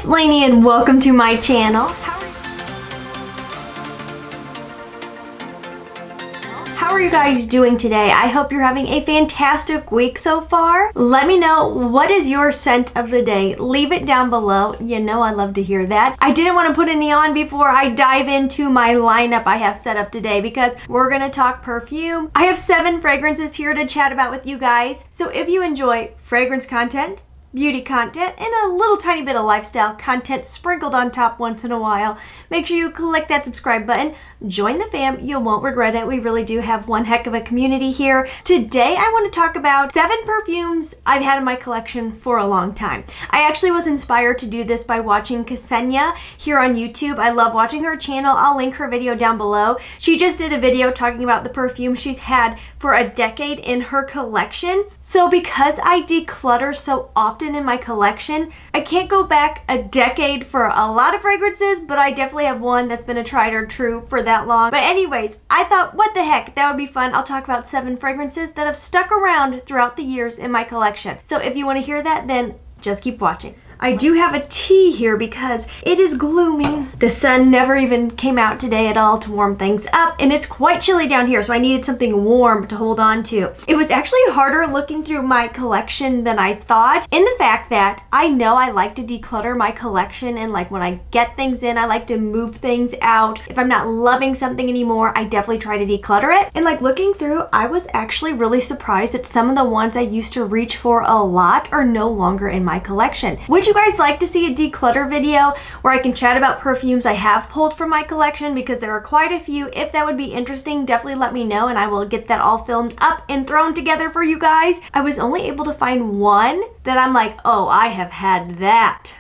it's Laynie and welcome to my channel. How are you guys doing today? I hope you're having a fantastic week so far. Let me know, what is your scent of the day? Leave it down below. You know I love to hear that. I didn't want to put any on before I dive into my lineup I have set up today because we're gonna talk perfume. I have 7 fragrances here to chat about with you guys. So if you enjoy fragrance content, beauty content, and a little tiny bit of lifestyle content sprinkled on top once in a while, make sure you click that subscribe button. Join the fam, you won't regret it. We really do have one heck of a community here. Today I want to talk about 7 perfumes I've had in my collection for a long time. I actually was inspired to do this by watching Ksenia here on YouTube. I love watching her channel. I'll link her video down below. She just did a video talking about the perfume she's had for a decade in her collection. So because I declutter so often in my collection, I can't go back a decade for a lot of fragrances, but I definitely have one that's been a tried or true for that long. But anyways, I thought, what the heck, that would be fun. I'll talk about 7 fragrances that have stuck around throughout the years in my collection. So if you want to hear that, then just keep watching. I do have a tea here because it is gloomy. The sun never even came out today at all to warm things up, and it's quite chilly down here, so I needed something warm to hold on to. It was actually harder looking through my collection than I thought, in the fact that I know I like to declutter my collection, and like when I get things in, I like to move things out. If I'm not loving something anymore, I definitely try to declutter it. And like looking through, I was actually really surprised that some of the ones I used to reach for a lot are no longer in my collection. Would you guys like to see a declutter video where I can chat about perfumes I have pulled from my collection? Because there are quite a few. If that would be interesting, definitely let me know and I will get that all filmed up and thrown together for you guys. I was only able to find one that I'm like, oh, I have had that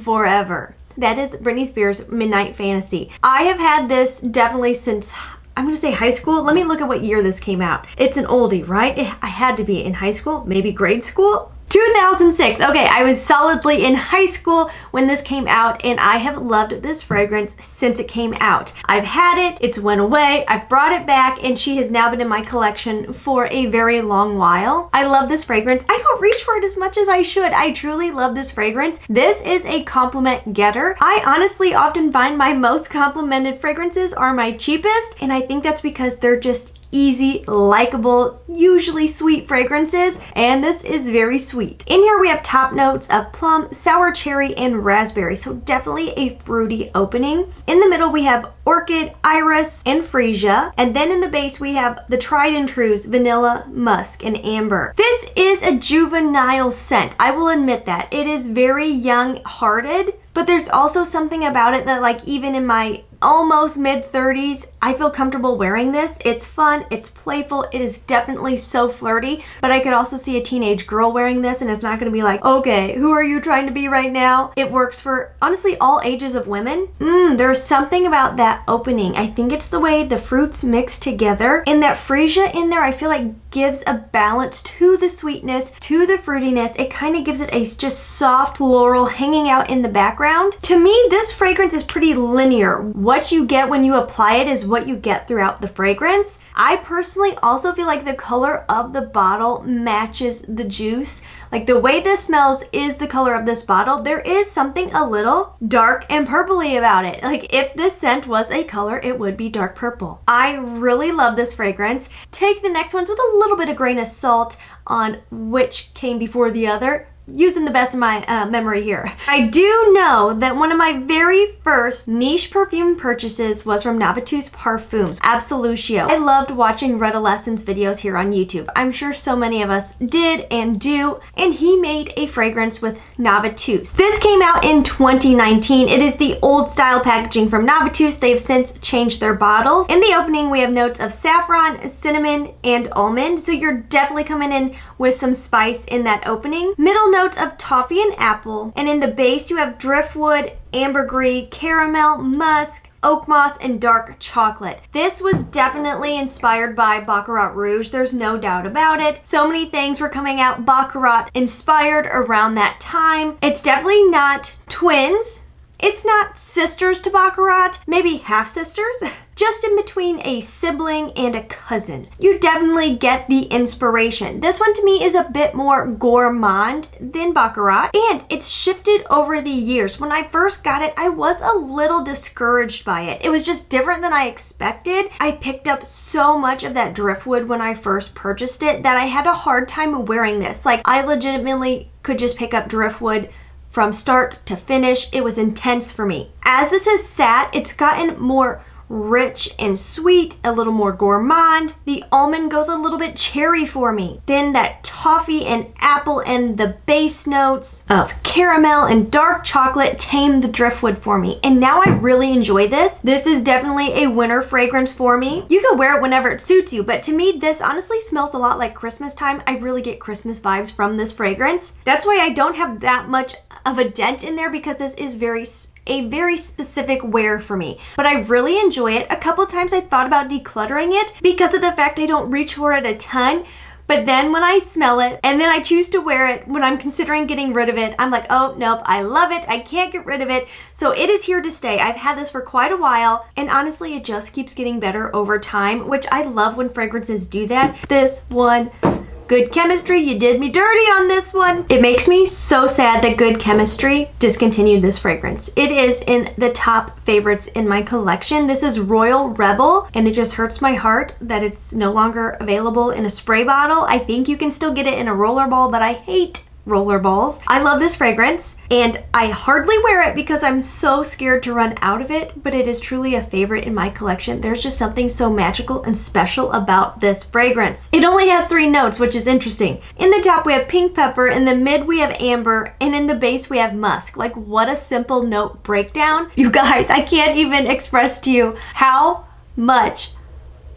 forever. That is Britney Spears' Midnight Fantasy. I have had this definitely since, I'm gonna say high school. Let me look at what year this came out. It's an oldie, right? I had to be in high school, maybe grade school. 2006. Okay, I was solidly in high school when this came out, and I have loved this fragrance since it came out. I've had it, it's went away, I've brought it back, and she has now been in my collection for a very long while. I love this fragrance. I don't reach for it as much as I should. I truly love this fragrance. This is a compliment getter. I honestly often find my most complimented fragrances are my cheapest, and I think that's because they're just easy, likable, usually sweet fragrances, and this is very sweet. In here we have top notes of plum, sour cherry, and raspberry, so definitely a fruity opening. In the middle we have orchid, iris, and freesia, and then in the base we have the tried and trues, vanilla, musk, and amber. This is a juvenile scent. I will admit that. It is very young-hearted, but there's also something about it that, like, even in my almost mid-30s, I feel comfortable wearing this. It's fun, it's playful, it is definitely so flirty, but I could also see a teenage girl wearing this and it's not gonna be like, okay, who are you trying to be right now? It works for, honestly, all ages of women. There's something about that opening. I think it's the way the fruits mix together, and that freesia in there I feel like gives a balance to the sweetness, to the fruitiness. It kind of gives it a just soft floral hanging out in the background. To me, this fragrance is pretty linear. What you get when you apply it is what you get throughout the fragrance. I personally also feel like the color of the bottle matches the juice. Like the way this smells is the color of this bottle. There is something a little dark and purpley about it. Like if this scent was a color, it would be dark purple. I really love this fragrance. Take the next ones with a little bit of grain of salt on which came before the other. Using the best of my memory here. I do know that one of my very first niche perfume purchases was from Navitous Parfums, Absolutio. I loved watching Redolescence videos here on YouTube. I'm sure so many of us did and do, and he made a fragrance with Navitous. This came out in 2019. It is the old style packaging from Navitous. They've since changed their bottles. In the opening, we have notes of saffron, cinnamon, and almond, so you're definitely coming in with some spice in that opening. Middle notes of toffee and apple, and in the base you have driftwood, ambergris, caramel, musk, oak moss, and dark chocolate. This was definitely inspired by Baccarat Rouge. There's no doubt about it. So many things were coming out Baccarat inspired around that time. It's definitely not twins. It's not sisters to Baccarat, maybe half sisters. Just in between a sibling and a cousin. You definitely get the inspiration. This one to me is a bit more gourmand than Baccarat, and it's shifted over the years. When I first got it, I was a little discouraged by it. It was just different than I expected. I picked up so much of that driftwood when I first purchased it that I had a hard time wearing this. Like, I legitimately could just pick up driftwood from start to finish. It was intense for me. As this has sat, it's gotten more rich and sweet, a little more gourmand. The almond goes a little bit cherry for me. Then that toffee and apple and the base notes of caramel and dark chocolate tame the driftwood for me. And now I really enjoy this. This is definitely a winter fragrance for me. You can wear it whenever it suits you, but to me, this honestly smells a lot like Christmas time. I really get Christmas vibes from this fragrance. That's why I don't have that much of a dent in there, because this is a very specific wear for me. But I really enjoy it. A couple times I thought about decluttering it because of the fact I don't reach for it a ton. But then when I smell it and then I choose to wear it when I'm considering getting rid of it, I'm like, oh, nope, I love it. I can't get rid of it. So it is here to stay. I've had this for quite a while, and honestly, it just keeps getting better over time, which I love when fragrances do that. This one, Good Chemistry, you did me dirty on this one. It makes me so sad that Good Chemistry discontinued this fragrance. It is in the top favorites in my collection. This is Royal Rebel, and it just hurts my heart that it's no longer available in a spray bottle. I think you can still get it in a roller ball, but I hate roller balls. I love this fragrance, and I hardly wear it because I'm so scared to run out of it, but it is truly a favorite in my collection. There's just something so magical and special about this fragrance. It only has 3 notes, which is interesting. In the top we have pink pepper, in the mid we have amber, and in the base we have musk. Like, what a simple note breakdown. You guys, I can't even express to you how much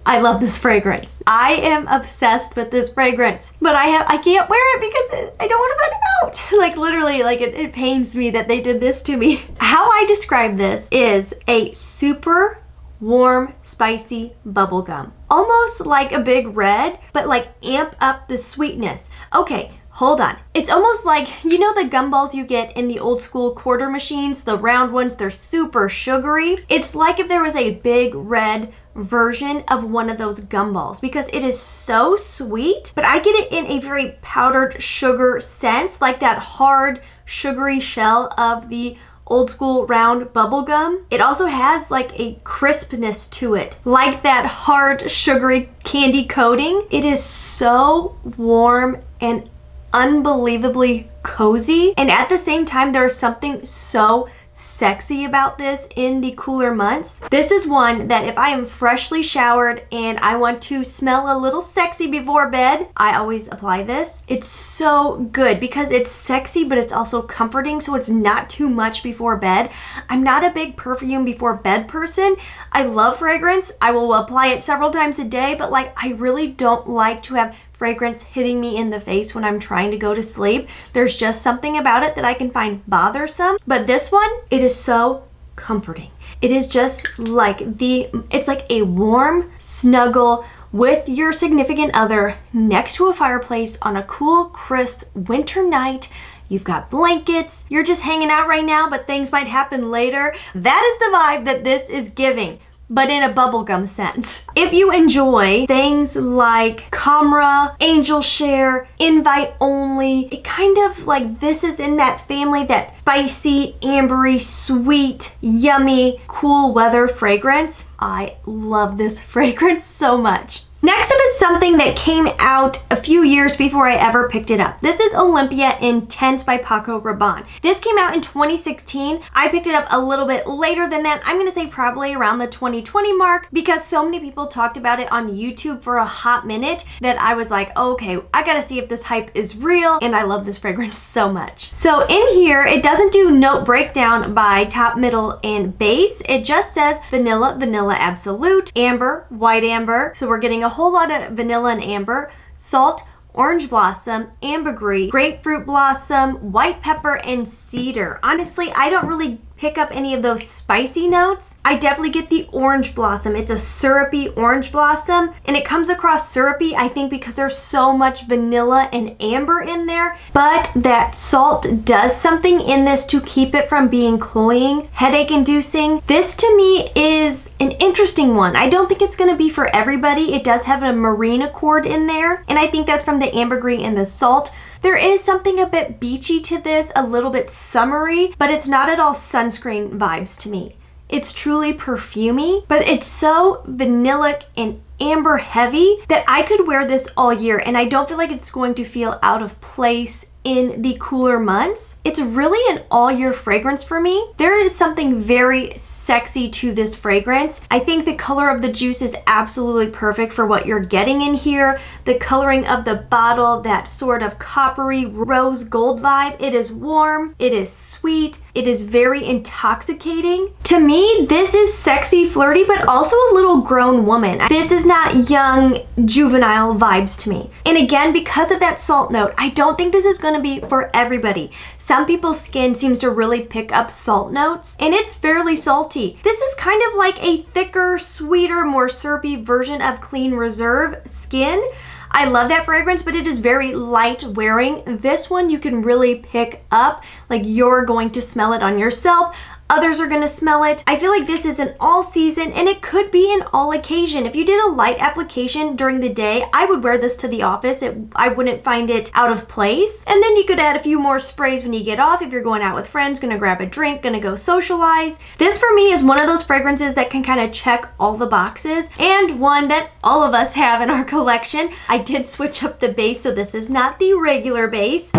I love this fragrance. I am obsessed with this fragrance, but I can't wear it because I don't want to run out. Like, literally, like it pains me that they did this to me. How I describe this is a super warm, spicy bubblegum. Almost like a Big Red, but like amp up the sweetness. Okay, hold on. It's almost like, you know the gumballs you get in the old school quarter machines, the round ones, they're super sugary. It's like if there was a Big Red version of one of those gumballs, because it is so sweet, but I get it in a very powdered sugar sense, like that hard sugary shell of the old school round bubble gum. It also has like a crispness to it, like that hard sugary candy coating. It is so warm and unbelievably cozy, and at the same time there's something so sexy about this in the cooler months. This is one that if I am freshly showered and I want to smell a little sexy before bed, I always apply this. It's so good because it's sexy, but it's also comforting, so it's not too much before bed. I'm not a big perfume before bed person. I love fragrance. I will apply it several times a day, but like, I really don't like to have fragrance hitting me in the face when I'm trying to go to sleep. There's just something about it that I can find bothersome. But this one, it is so comforting. It is just like it's like a warm snuggle with your significant other next to a fireplace on a cool, crisp winter night. You've got blankets, you're just hanging out right now, but things might happen later. That is the vibe that this is giving, but in a bubblegum sense. If you enjoy things like Camera, Angel Share, Invite Only, it kind of like this is in that family, that spicy, ambery, sweet, yummy, cool weather fragrance. I love this fragrance so much. Next up is something that came out a few years before I ever picked it up. This is Olympia Intense by Paco Rabanne. This came out in 2016. I picked it up a little bit later than that. I'm gonna say probably around the 2020 mark, because so many people talked about it on YouTube for a hot minute that I was like, okay, I gotta see if this hype is real, and I love this fragrance so much. So in here, it doesn't do note breakdown by top, middle, and base. It just says vanilla, vanilla absolute, amber, white amber. So we're getting a whole lot of vanilla and amber, salt, orange blossom, ambergris, grapefruit blossom, white pepper, and cedar. Honestly, I don't really pick up any of those spicy notes. I definitely get the orange blossom. It's a syrupy orange blossom, and it comes across syrupy, I think, because there's so much vanilla and amber in there, but that salt does something in this to keep it from being cloying, headache inducing. This to me is an interesting one. I don't think it's going to be for everybody. It does have a marine accord in there, and I think that's from the ambergris and the salt. There is something a bit beachy to this, a little bit summery, but it's not at all sunscreen vibes to me. It's truly perfumey, but it's so vanillic and amber heavy that I could wear this all year, and I don't feel like it's going to feel out of place in the cooler months. It's really an all year fragrance for me. There is something very sexy to this fragrance. I think the color of the juice is absolutely perfect for what you're getting in here. The coloring of the bottle, that sort of coppery rose gold vibe. It is warm, it is sweet, it is very intoxicating. To me, this is sexy, flirty, but also a little grown woman. This is not young, juvenile vibes to me. And again, because of that salt note, I don't think this is going to be for everybody. Some people's skin seems to really pick up salt notes, and it's fairly salty. This is kind of like a thicker, sweeter, more syrupy version of Clean Reserve Skin. I love that fragrance, but it is very light wearing. This one you can really pick up, like you're going to smell it on yourself. Others are gonna smell it. I feel like this is an all season, and it could be an all occasion. If you did a light application during the day, I would wear this to the office. I wouldn't find it out of place. And then you could add a few more sprays when you get off. If you're going out with friends, gonna grab a drink, gonna go socialize. This for me is one of those fragrances that can kind of check all the boxes, and one that all of us have in our collection. I did switch up the base, so this is not the regular base.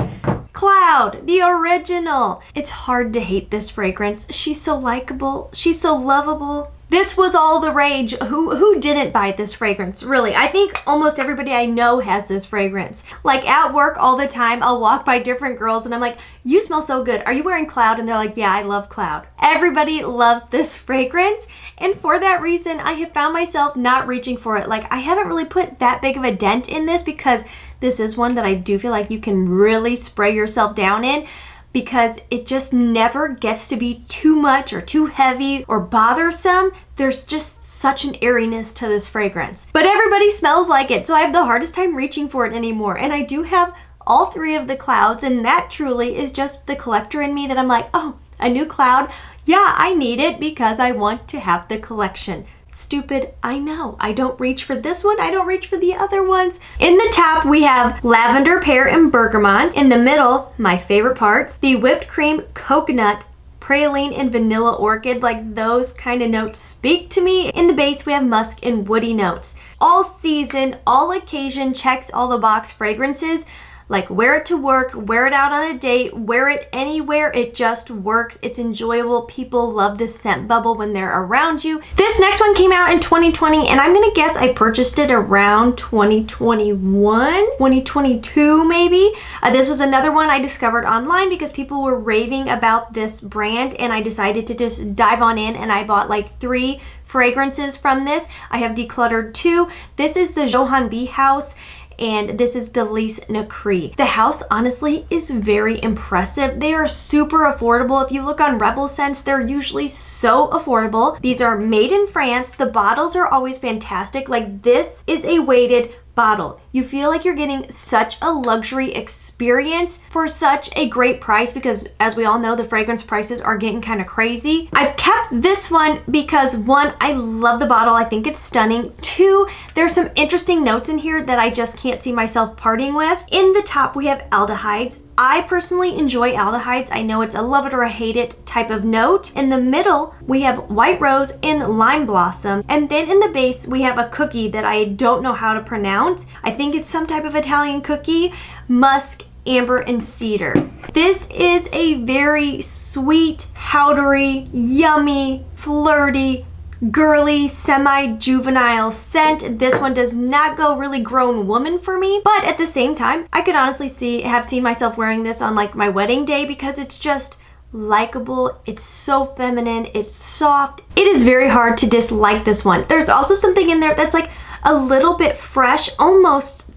Cloud, the original. It's hard to hate this fragrance. She's so likable. She's so lovable. This was all the rage. Who didn't buy this fragrance? Really, I think almost everybody I know has this fragrance. Like at work all the time, I'll walk by different girls and I'm like, you smell so good. Are you wearing Cloud? And they're like, yeah, I love Cloud. Everybody loves this fragrance. And for that reason, I have found myself not reaching for it. Like I haven't really put that big of a dent in this because this is one that I do feel like you can really spray yourself down in, because it just never gets to be too much or too heavy or bothersome. There's just such an airiness to this fragrance. But everybody smells like it, so I have the hardest time reaching for it anymore. And I do have all three of the Clouds, and that truly is just the collector in me that I'm like, oh, a new Cloud. Yeah, I need it because I want to have the collection. Stupid, I know. I don't reach for this one. I don't reach for the other ones. In the top, we have lavender, pear, and bergamot. In the middle, my favorite parts, the whipped cream, coconut, praline, and vanilla orchid. Like those kind of notes speak to me. In the base, we have musk and woody notes. All season, all occasion, checks all the box fragrances. Like wear it to work, wear it out on a date, wear it anywhere, it just works. It's enjoyable. People love this scent bubble when they're around you. This next one came out in 2020, and I'm gonna guess I purchased it around 2021, 2022 maybe. This was another one I discovered online because people were raving about this brand, and I decided to just dive on in, and I bought like 3 fragrances from this. I have decluttered 2. This is the Johann B House, and this is Delice Nacree. The house honestly is very impressive. They are super affordable. If you look on Rebel Scents, they're usually so affordable. These are made in France. The bottles are always fantastic. Like this is a weighted bottle. You feel like you're getting such a luxury experience for such a great price, because as we all know, the fragrance prices are getting kind of crazy. I've kept this one because 1, I love the bottle. I think it's stunning. 2, there's some interesting notes in here that I just can't see myself parting with. In the top, we have aldehydes. I personally enjoy aldehydes. I know it's a love it or a hate it type of note. In the middle, we have white rose and lime blossom. And then in the base, we have a cookie that I don't know how to pronounce. I think it's some type of Italian cookie, musk, amber, and cedar. This is a very sweet, powdery, yummy, flirty, girly, semi-juvenile scent. This one does not go really grown woman for me, but at the same time, I could honestly have seen myself wearing this on like my wedding day because it's just likable. It's so feminine. It's soft. It is very hard to dislike this one. There's also something in there that's like a little bit fresh, almost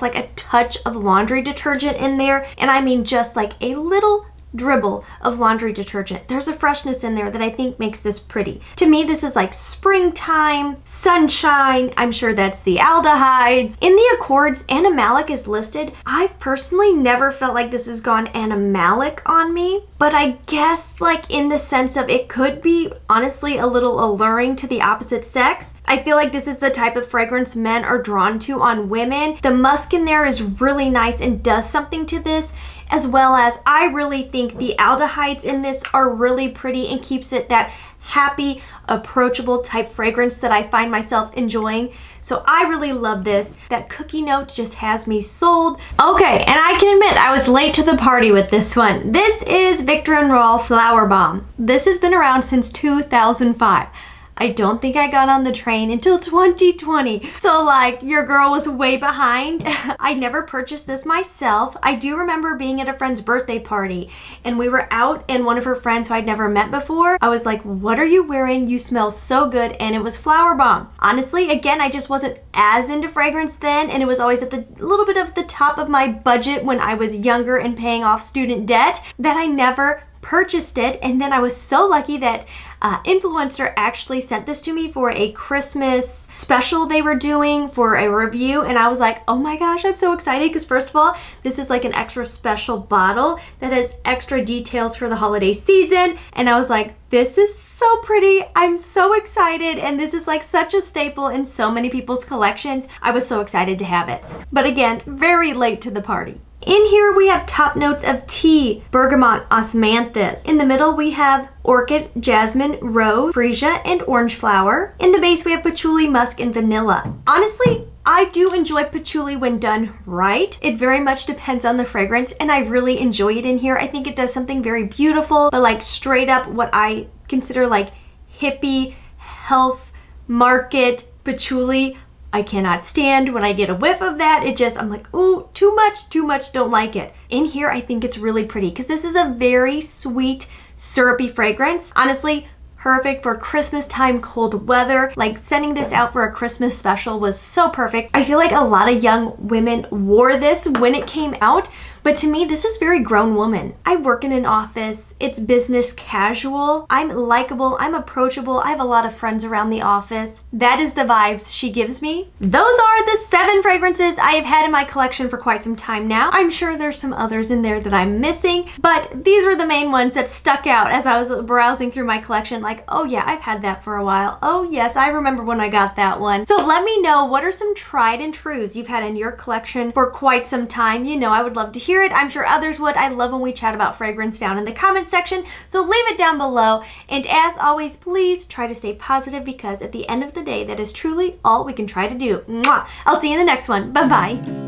like a touch of laundry detergent in there. And I mean just like a little dribble of laundry detergent. There's a freshness in there that I think makes this pretty. To me, this is like springtime, sunshine. I'm sure that's the aldehydes. In the Accords, animalic is listed. I've personally never felt like this has gone animalic on me, but I guess like in the sense of it could be honestly a little alluring to the opposite sex. I feel like this is the type of fragrance men are drawn to on women. The musk in there is really nice and does something to this, as well as I really think the aldehydes in this are really pretty and keeps it that happy, approachable type fragrance that I find myself enjoying. So I really love this. That cookie note just has me sold. Okay, and I can admit I was late to the party with this one. This is Viktor & Rolf Flower Bomb. This has been around since 2005. I don't think I got on the train until 2020. So like your girl was way behind. I never purchased this myself. I do remember being at a friend's birthday party and we were out and one of her friends who I'd never met before, I was like, what are you wearing? You smell so good. And it was Flower Bomb. Honestly, again, I just wasn't as into fragrance then and it was always at the little bit of the top of my budget when I was younger and paying off student debt that I never purchased it. And then I was so lucky that influencer actually sent this to me for a Christmas special they were doing for a review, and I was like, oh my gosh, I'm so excited because first of all, this is like an extra special bottle that has extra details for the holiday season, and I was like, this is so pretty. I'm so excited, and this is like such a staple in so many people's collections. I was so excited to have it. But again, very late to the party. In here we have top notes of tea, bergamot, osmanthus. In the middle we have orchid, jasmine, rose, freesia, and orange flower. In the base we have patchouli, musk, and vanilla. Honestly, I do enjoy patchouli when done right. It very much depends on the fragrance and I really enjoy it in here. I think it does something very beautiful, but like straight up what I consider like hippie, health, market, patchouli, I cannot stand. When I get a whiff of that, it just, I'm like, ooh, too much, don't like it. In here, I think it's really pretty because this is a very sweet, syrupy fragrance. Honestly, perfect for Christmas time, cold weather. Like sending this out for a Christmas special was so perfect. I feel like a lot of young women wore this when it came out, but to me, this is very grown woman. I work in an office. It's business casual. I'm likable. I'm approachable. I have a lot of friends around the office. That is the vibes she gives me. Those are the 7 fragrances I have had in my collection for quite some time now. I'm sure there's some others in there that I'm missing, but these were the main ones that stuck out as I was browsing through my collection. Like, oh yeah, I've had that for a while. Oh yes, I remember when I got that one. So let me know, what are some tried and trues you've had in your collection for quite some time? You know, I would love to hear it. I'm sure others would. I love when we chat about fragrance down in the comment section, so leave it down below. And as always, please try to stay positive because at the end of the day, that is truly all we can try to do. Mwah! I'll see you in the next one. Bye-bye.